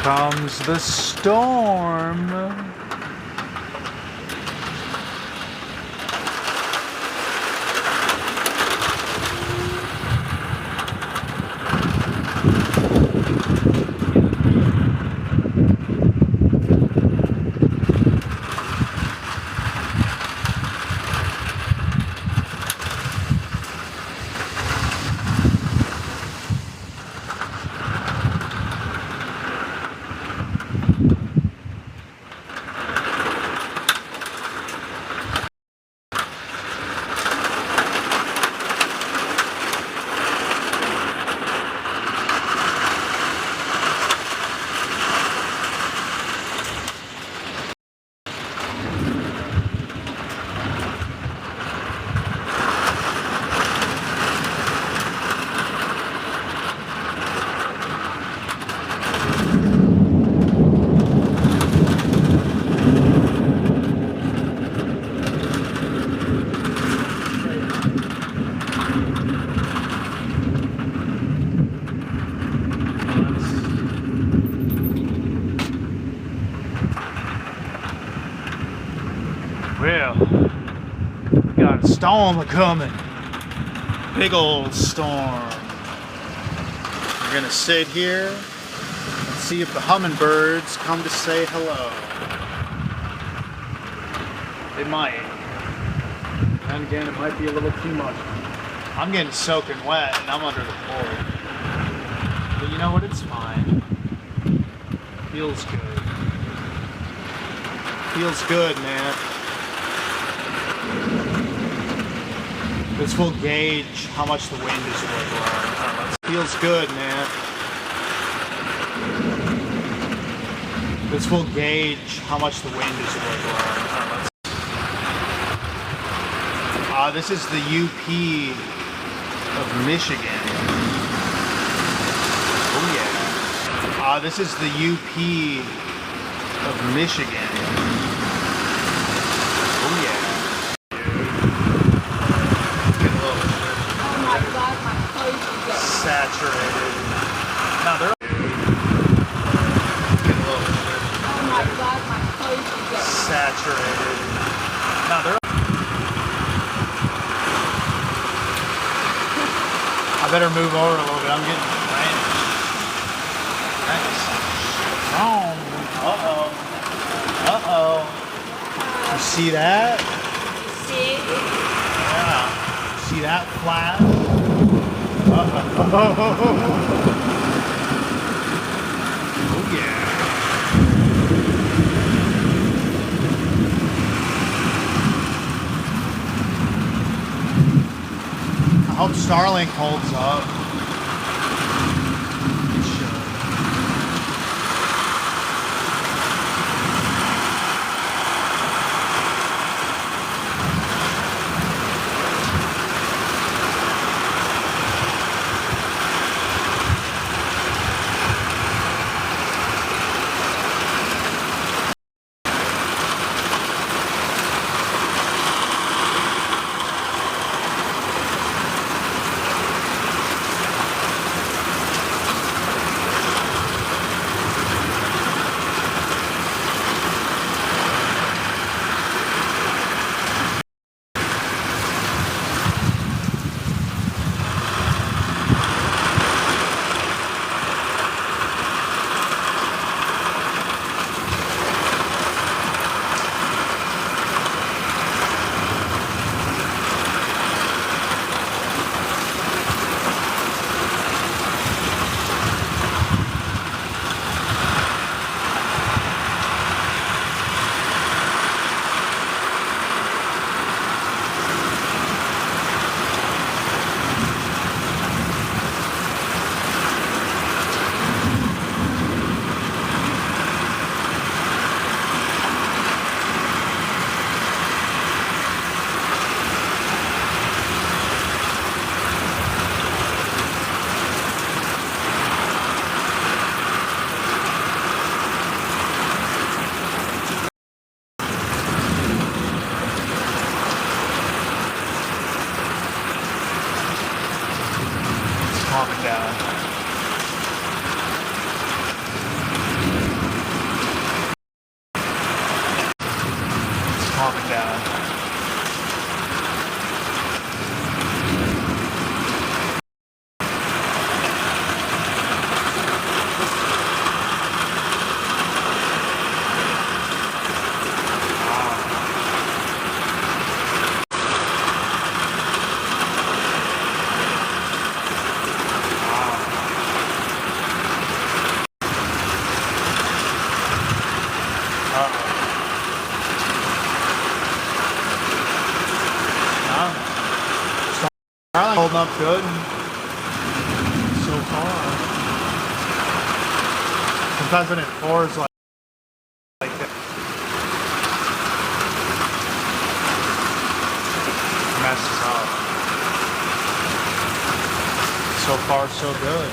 comes the storm. Well, we got a storm coming. Big old storm. We're gonna sit here and see if the hummingbirds come to say hello. They might. And again, it might be a little too much. I'm getting soaking wet and I'm under the floor. But you know what? It's fine. Feels good. Feels good, man. This will gauge how much the wind is really blowing. Feels good, man. This will gauge how much the wind is really blowing. This is the UP of Michigan. Oh yeah. This is the UP of Michigan. Oh yeah. Saturated. Now they're oh my god, my clothes are getting saturated. Now they're I better move over a little bit. I'm getting drenched. Strong. Uh-oh. Uh-oh. You see that? See? Yeah. See that flash? Oh yeah. I hope Starlink holds up. It should. down. Starlight holding up good so far. Sometimes when it pours like that, it messes up. So far, so good.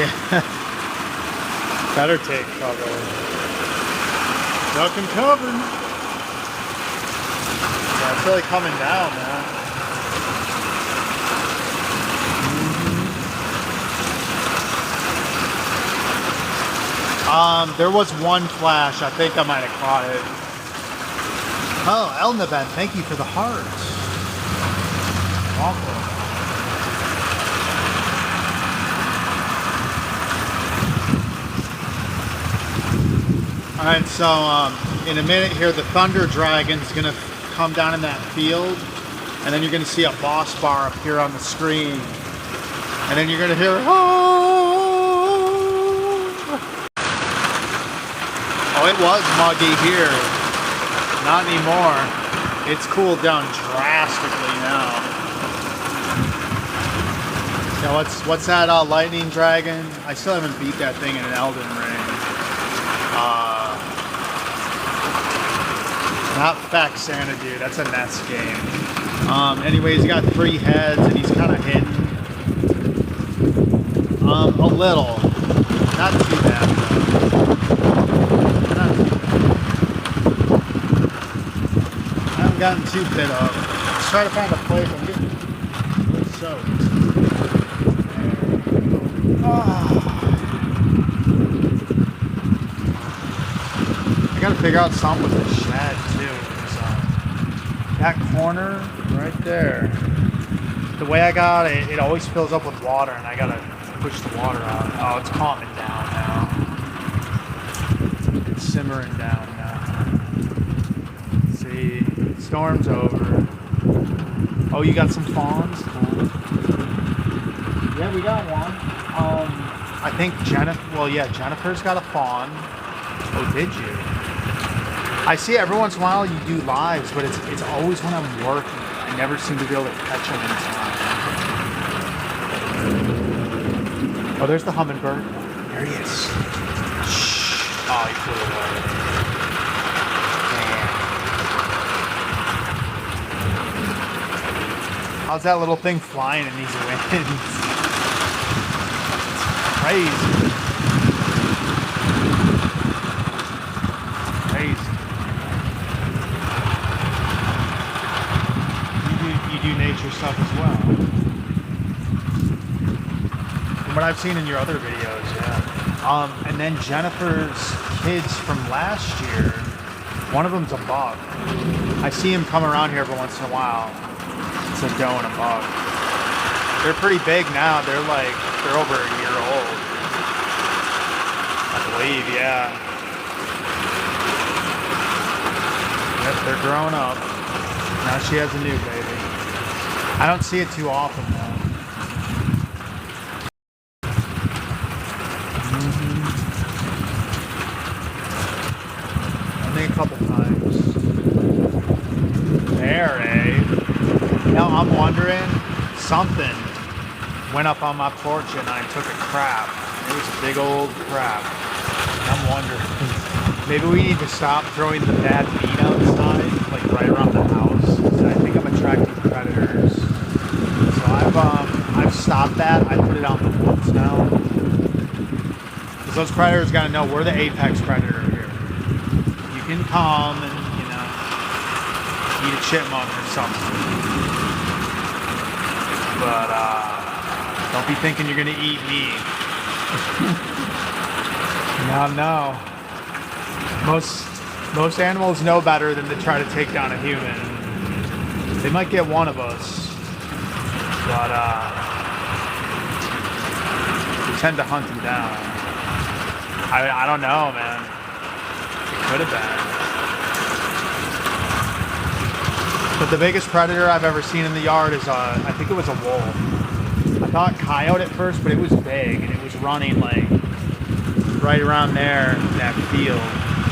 Yeah. Better take cover. Duck and cover. Yeah, it's really coming down, man. There was one flash. I think I might have caught it. Oh, Elnaben, thank you for the hearts. Welcome. All right, so in a minute here, the Thunder Dragon's gonna come down in that field, and then you're gonna see a boss bar appear on the screen, and then you're gonna hear, oh, it was muggy here. Not anymore. It's cooled down drastically now. Now what's that lightning dragon? I still haven't beat that thing in an Elden Ring. Not Faxana, that's a NES game. Anyways, he's got 3 heads and he's kind of hidden. A little. Not too bad though. I haven't gotten too bit up. Let's try to find a place. I'm getting soaked. I gotta figure out something with the shed too. That corner right there, the way I got it, it always fills up with water and I gotta push the water out. Oh, it's calming down now. It's simmering down now. See, storm's over. Oh, you got some fawns? Cool. Yeah, we got one. I think Jennifer's got a fawn. Oh, did you? I see every once in a while you do lives, but it's always when I'm working. I never seem to be able to catch them in time. Oh, there's the hummingbird. There he is. Shh. Oh, he flew away. Man. How's that little thing flying in these winds? It's crazy. Nature stuff as well. From what I've seen in your other videos, yeah. And then Jennifer's kids from last year, one of them's a buck. I see him come around here every once in a while. It's a doe and a buck. They're pretty big now. They're over a year old. I believe, yeah. Yep, they're growing up. Now she has a new baby. I don't see it too often though. I think a couple times. There, eh? Now I'm wondering, something went up on my porch and I took a crap. It was a big old crap. I'm wondering, maybe we need to stop throwing the bad meat outside, like right around the house. I think I'm attracting predators. I've stopped that. I put it out in the woods now. Because those predators gotta know we're the apex predator here. You can come and, eat a chipmunk or something. But, don't be thinking you're gonna eat me. No. Most animals know better than to try to take down a human. They might get one of us. But, we tend to hunt them down. I don't know, man. It could have been. But the biggest predator I've ever seen in the yard is, I think it was a wolf. I thought coyote at first, but it was big, and it was running, right around there in that field.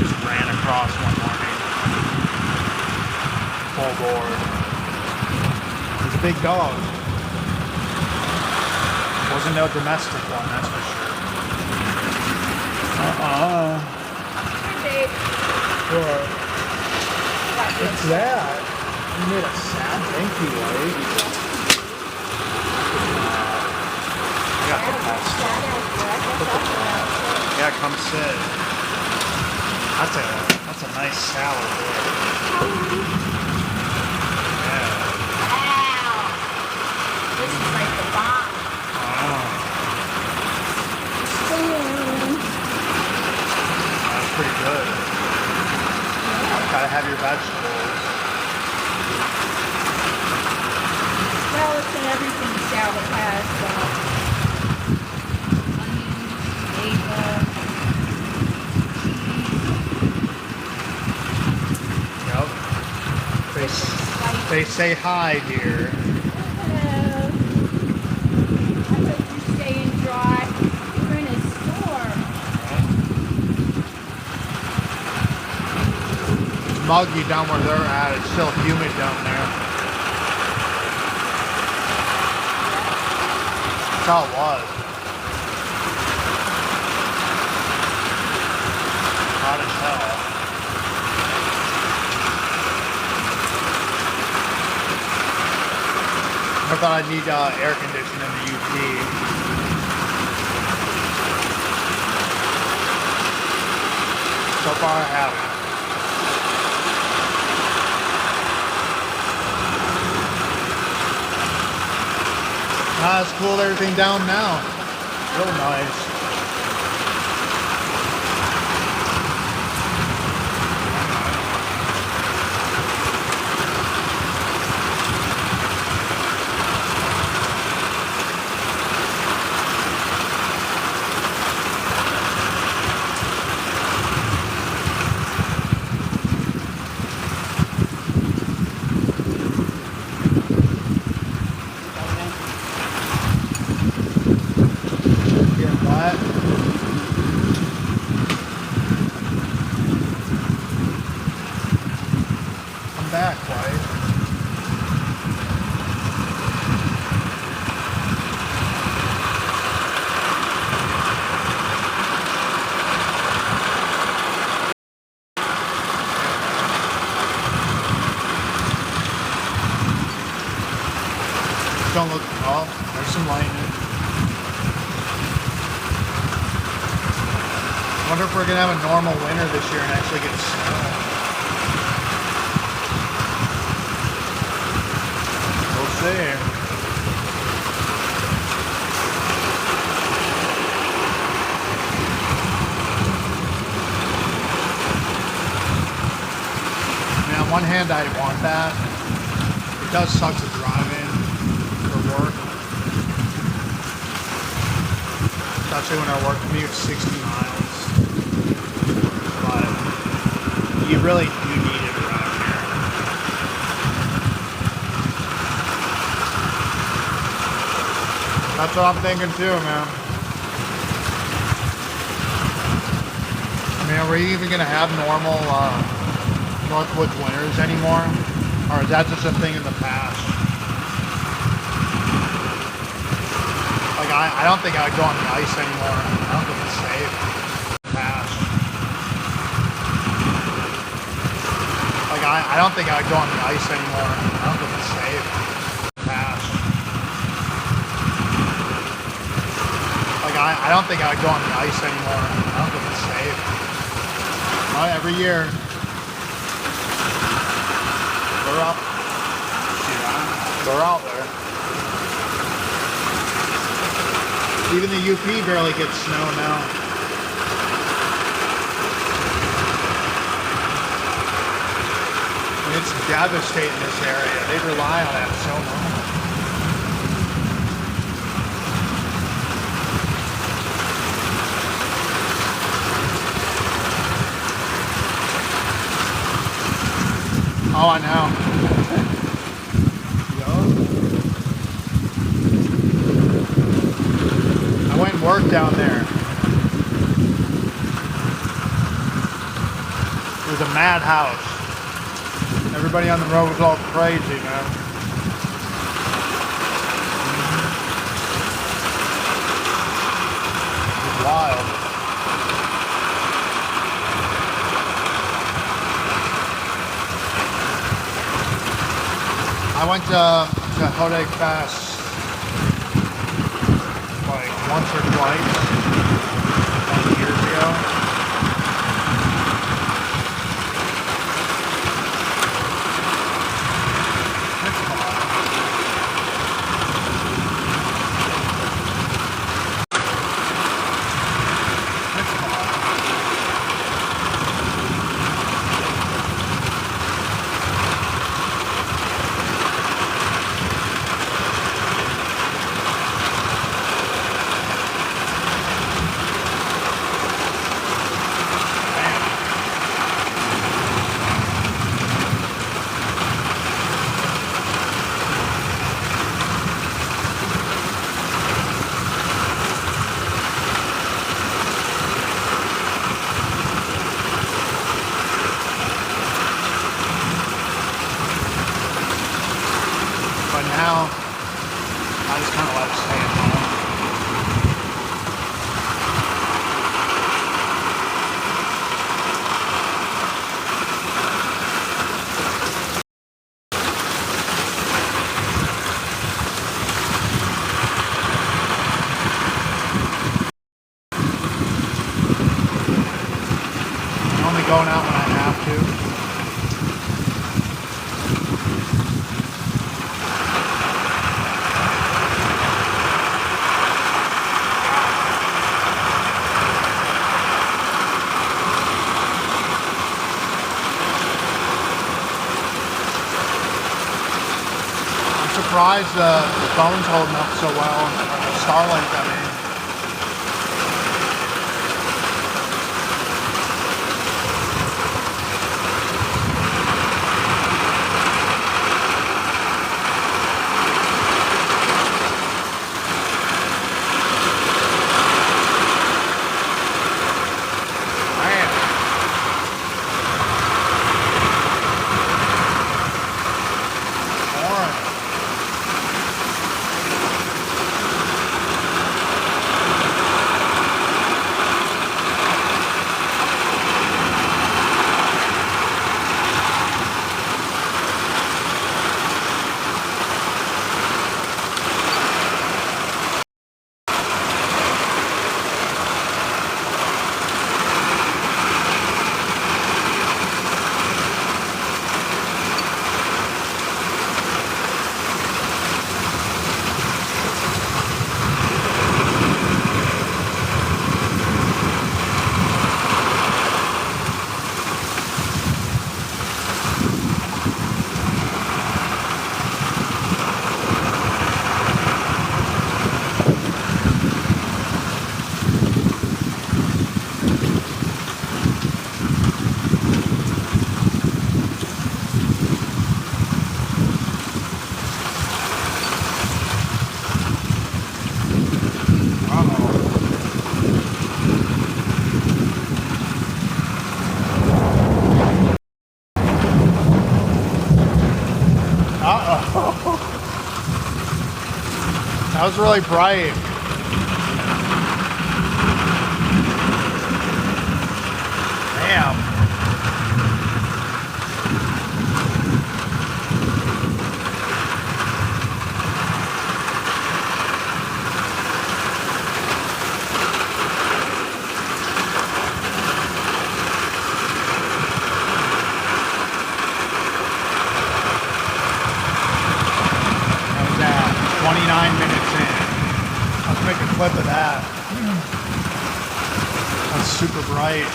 Just ran across one morning. Full board. It was a big dog. Wasn't no domestic one, that's for sure. What? What's that? You made a sound? Thank you, Larry. got the best stuff. Yeah, come sit. That's a nice salad there. Yeah. Wow. This is like the bomb. Oh, that's pretty good. Gotta have your vegetables. Well, it's in everything salad has. Yep. They say hi here. Hello. I hope you're staying dry. We're in a storm. It's muggy down where they're at. It's still humid down there. That's how it was. Hot as hell. I thought I'd need air conditioning in the UP. So far I haven't. It's cooled everything down now. Real nice. What? Come back, wife. Don't look. Oh, there's some lightning. I wonder if we're gonna have a normal winter this year and actually get snow. We'll see. I mean, on one hand, I want that. It does suck to drive in for work. Especially when our work commute is 60 miles. But you really do need it around here. That's what I'm thinking too, man. I mean, are we even gonna have normal Northwoods winters anymore? Or is that just a thing in the past? Like, I don't think I would go on the ice anymore. I don't think it's safe. Past. Like, I don't think I would go on the ice anymore. I don't think it's safe. Past. Like, I don't think I would go on the ice anymore. I don't think it's safe. Not every year. They're up. They're out there. Even the UP barely gets snow now. And it's devastating in this area. They rely on that so much. Oh, I know. I went and worked down there. It was a madhouse. Everybody on the road was all crazy, man. It was wild. I went to Hodeg Pass like once or twice 20 years ago. That's fine. That's fine. But now, I just kind of like staying home. I'm only going out when I have to. Surprised the phone's holding up so well, or the Starlink, I mean. That was really bright. Damn. That was at 29 minutes in. Let's make a clip of that. That's super bright.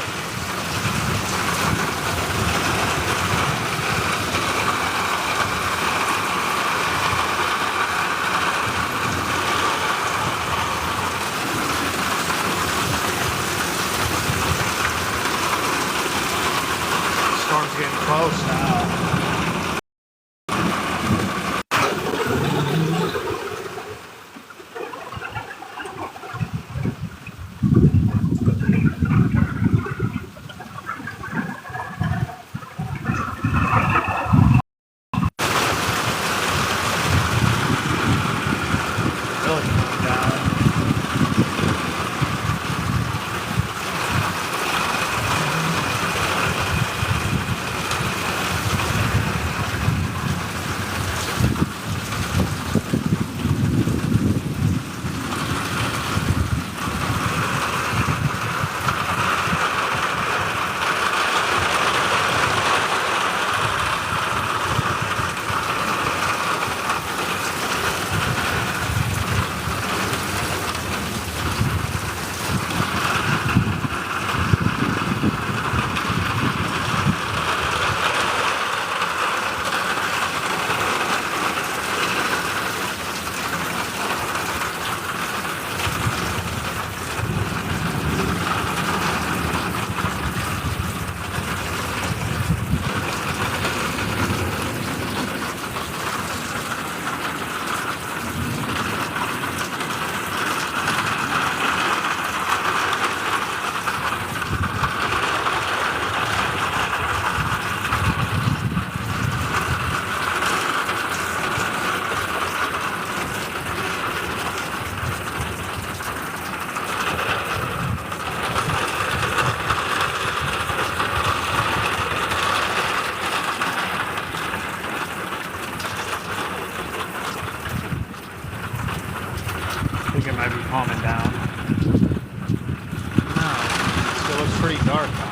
Storm's getting close now. think it might be calming down. No, it still looks pretty dark now.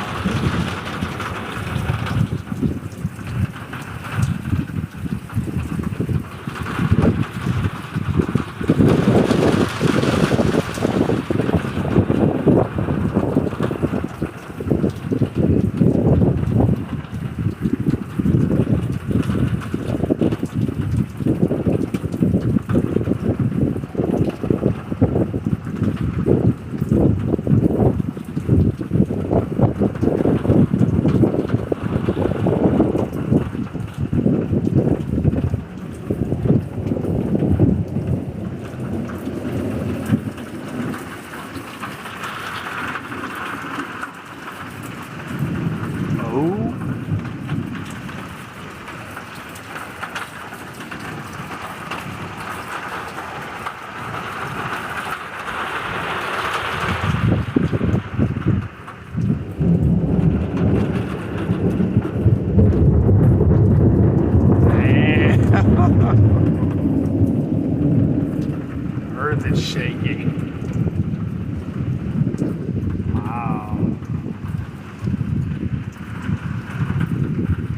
Earth is shaking. Wow.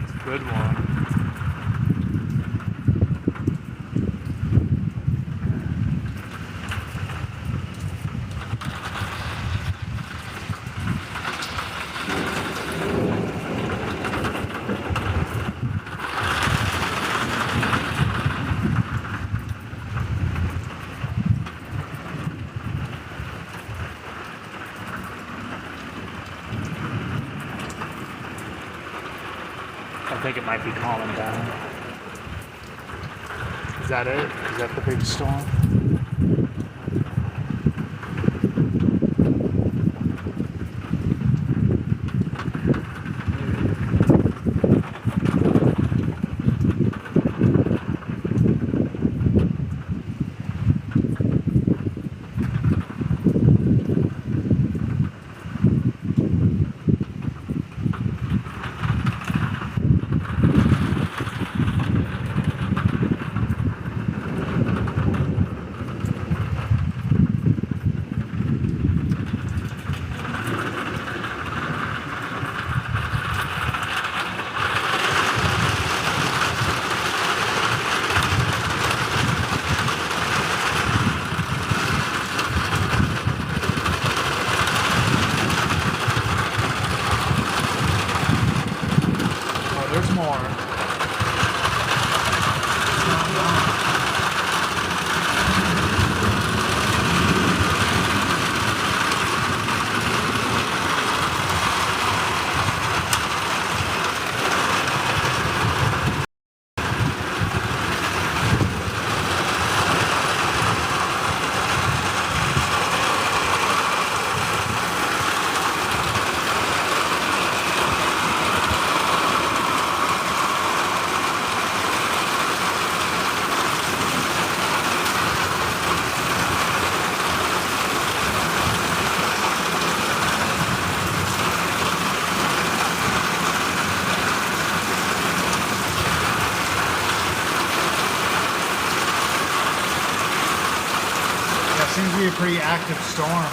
It's a good one. I think it might be calming down. Is that it? Is that the big storm? There's more. Seems to be a pretty active storm.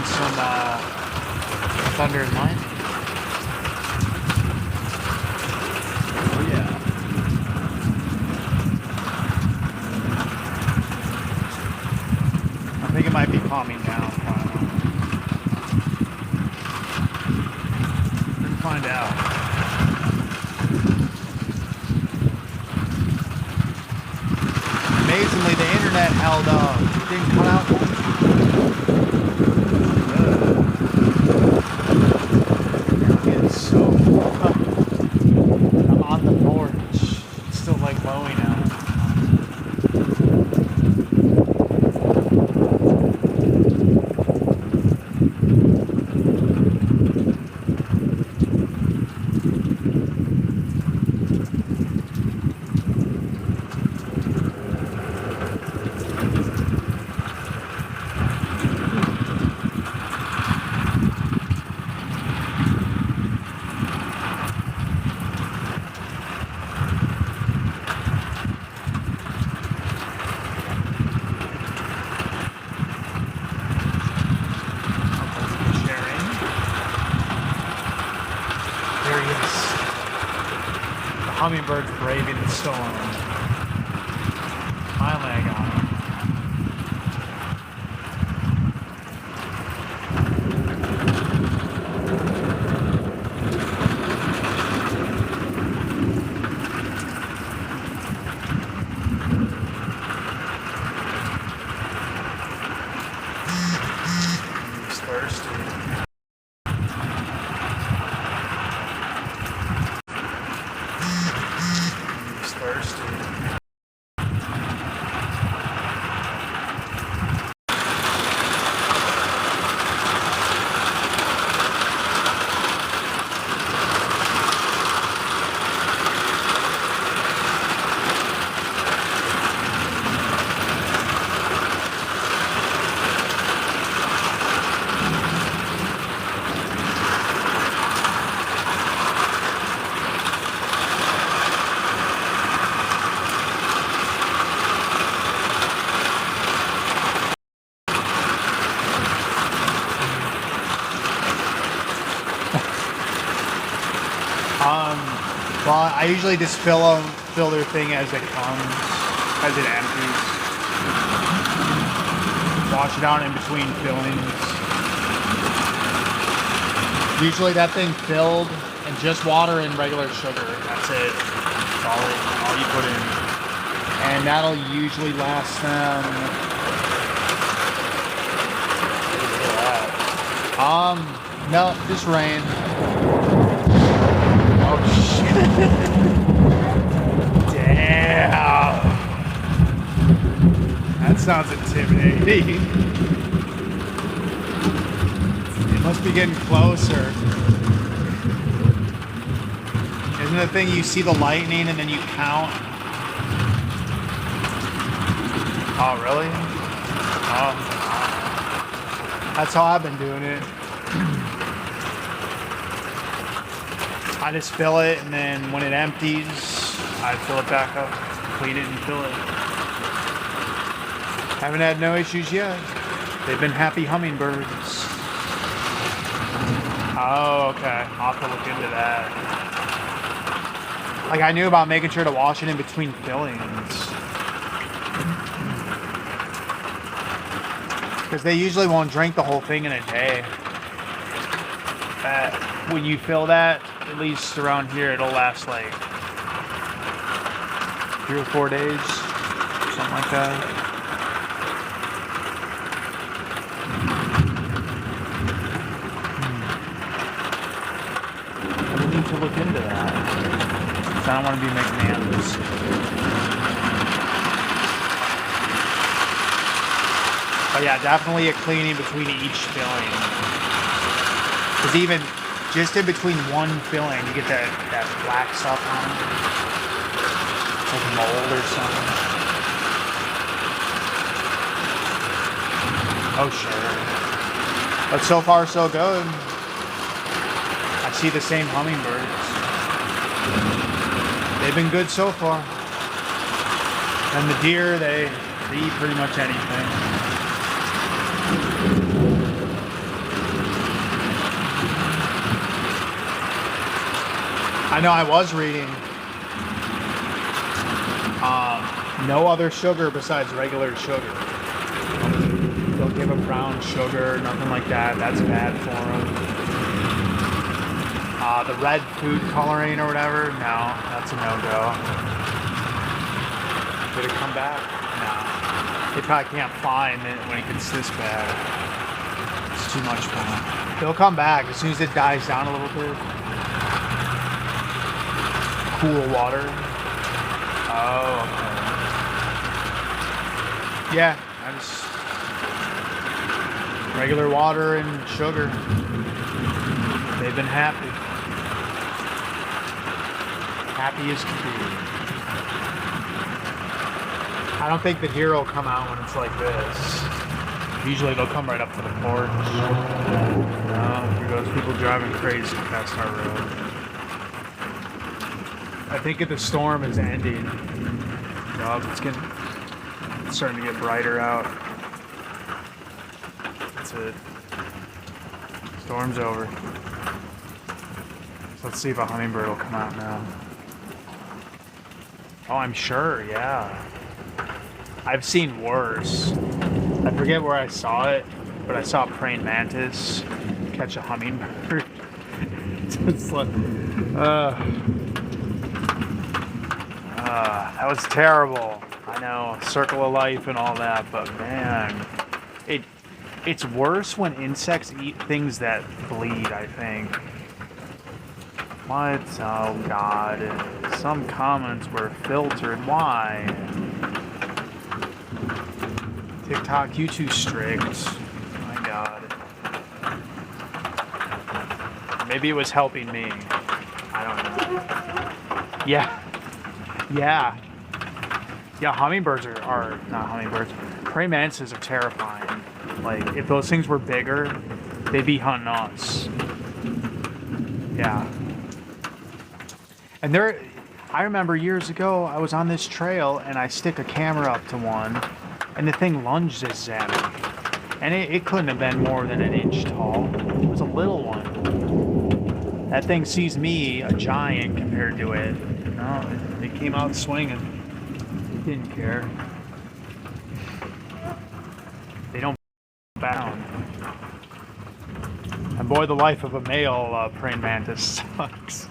Some thunder and lightning. Oh yeah. I think it might be calming down finally. We'll find out. Amazingly, the internet held up. It didn't cut out. Hummingbirds braving the storm. Finally I got it. He's thirsty. He's thirsty. Well, I usually just fill their thing as it comes, as it empties. Wash it out in between fillings. Usually that thing filled and just water and regular sugar. That's it. That's all you put in. And that'll usually last them. No, just rain. Oh shit. Damn. That sounds intimidating. It must be getting closer. Isn't the thing you see the lightning and then you count? Oh, really? Oh. That's how I've been doing it. I just fill it, and then when it empties, I fill it back up, clean it, and fill it. Haven't had no issues yet. They've been happy hummingbirds. Oh, okay. I'll have to look into that. Like, I knew about making sure to wash it in between fillings. Because they usually won't drink the whole thing in a day. When you fill that, at least around here, it'll last like 3 or 4 days, something like that. I need to look into that. I don't want to be McMahon's. But yeah, definitely a cleaning between each filling. Because even just in between one filling, you get that black stuff on it. Like mold or something. Oh, sure. But so far, so good. I see the same hummingbirds. They've been good so far. And the deer, they eat pretty much anything. I know I was reading no other sugar besides regular sugar. Don't give them brown sugar, nothing like that. That's bad for them. The red food coloring or whatever, no, that's a no-go. Did it come back? No. They probably can't find it when it gets this bad. It's too much for them. They'll come back as soon as it dies down a little bit. Cool water. Oh, okay. Yeah, I just regular water and sugar. They've been happy. Happy as can be. I don't think the deer will come out when it's like this. Usually they'll come right up to the porch. Here goes people driving crazy past our road. I think the storm is ending. It's starting to get brighter out. That's it. Storm's over. So let's see if a hummingbird will come out now. Oh, I'm sure, yeah. I've seen worse. I forget where I saw it, but I saw a praying mantis catch a hummingbird. It's like, that was terrible. I know, circle of life and all that, but man, it's worse when insects eat things that bleed, I think. What? Oh God. Some comments were filtered. Why? TikTok, you too strict. My God. Maybe it was helping me. I don't know. Yeah. Yeah. Yeah, hummingbirds are not hummingbirds. Praying mantises are terrifying. Like, if those things were bigger, they'd be hunting us. Yeah. And I remember years ago, I was on this trail and I stick a camera up to one and the thing lunges at me. And it couldn't have been more than an inch tall. It was a little one. That thing sees me, a giant, compared to it. No, it came out swinging. It didn't care. They don't back down. And boy, the life of a male praying mantis sucks.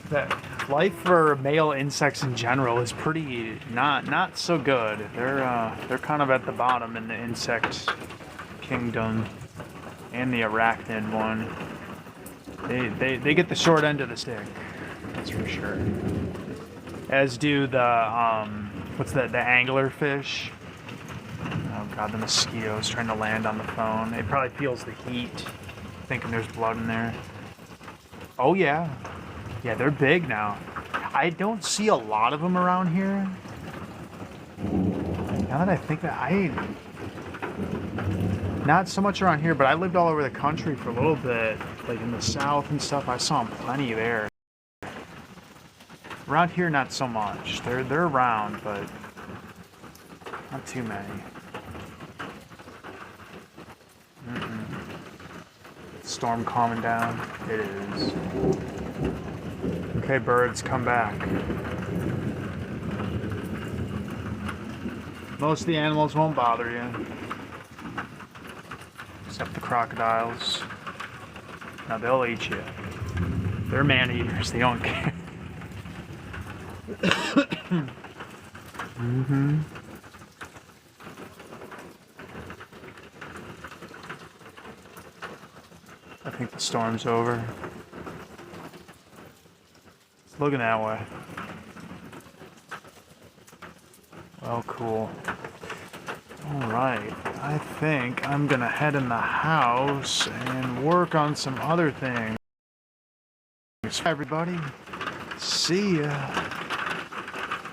That life for male insects in general is pretty not so good. They're kind of at the bottom in the insect kingdom and the arachnid one. They get the short end of the stick. That's for sure. As do the what's that? The anglerfish. Oh God, the mosquitoes trying to land on the phone. It probably feels the heat, thinking there's blood in there. Oh yeah. Yeah, they're big now. I don't see a lot of them around here. Now that I think that not so much around here, but I lived all over the country for a little bit, like in the south and stuff. I saw them plenty there. Around here, not so much. They're around, but not too many. Storm calming down. It is. Okay, birds, come back. Most of the animals won't bother you. Except the crocodiles. Now they'll eat you. They're man-eaters, they don't care. I think the storm's over. It's looking that way. Well, cool. Alright, I think I'm gonna head in the house and work on some other things. Everybody, see ya.